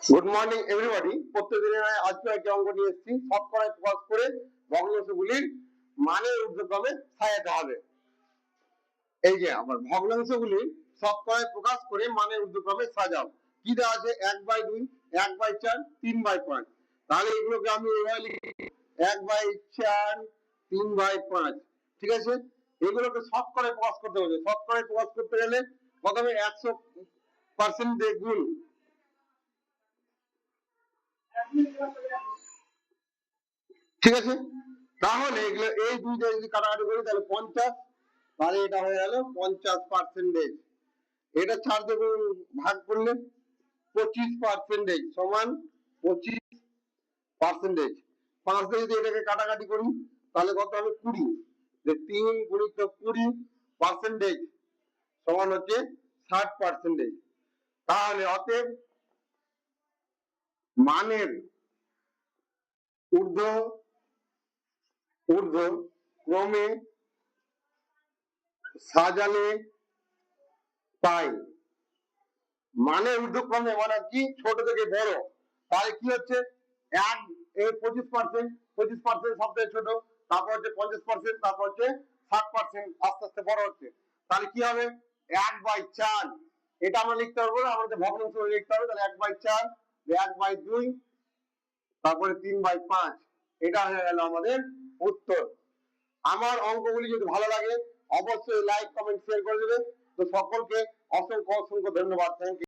Good morning everybody. প্রত্যেকদিনের আজকে একটা অঙ্ক নিয়ে এসেছি। শতকরায় প্রকাশ করে ভগ্নাংশগুলির মানে ঊর্ধ্বক্রমে সাজাতে হবে। এই যে আমার ভগ্নাংশগুলি শতকরায় প্রকাশ করে মানে ঊর্ধ্বক্রমে সাজাও। কি দেওয়া আছে? 1/2, 1/4, 3/5। তাহলে এগুলোকে আমি এভাবে লিখি 1/4, 3/5। ঠিক আছে, এগুলোকে শতকরায় প্রকাশ করতে হবে। শতকরায় প্রকাশ করতে গেলে প্রথমে 100% দিয়ে গুণ। ঠিক আছে, তাহলে এগুলো এই দুইটা যদি কাটাকাটি করি তাহলে 50, তাহলে এটা হয়ে গেল 50%। এটা 4 দিয়ে ভাগ করলে 25% সমান 25%। 5 দিয়ে যদি এটাকে কাটাকাটি করি তাহলে কত হবে? 20। 3 গুণিত 20% সমান হচ্ছে 60%। তাহলে অতএব মানের ঊর্ধ্ব ক্রমে সাজালে পাই। মানে ঊর্ধ্বক্রমে মানে কি? ছোট থেকে বড়। তাহলে কি হচ্ছে? 25% সব থেকে ছোট, তারপর হচ্ছে 50%, তারপর হচ্ছে 60%, আস্তে আস্তে বড় হচ্ছে। তাহলে কি হবে? 1/4। এটা আমরা লিখতে পারবো না, আমাদের ভগ্নাংশ লিখতে হবে। তাহলে 1/4, 1/2, তারপরে 3/5। এটা হয়ে গেল আমাদের উত্তর। আমার অঙ্কগুলি যদি ভালো লাগে অবশ্যই লাইক, কমেন্ট, শেয়ার করে দেবে। তো সকলকে অসংখ্য অসংখ্য ধন্যবাদ। Thank you.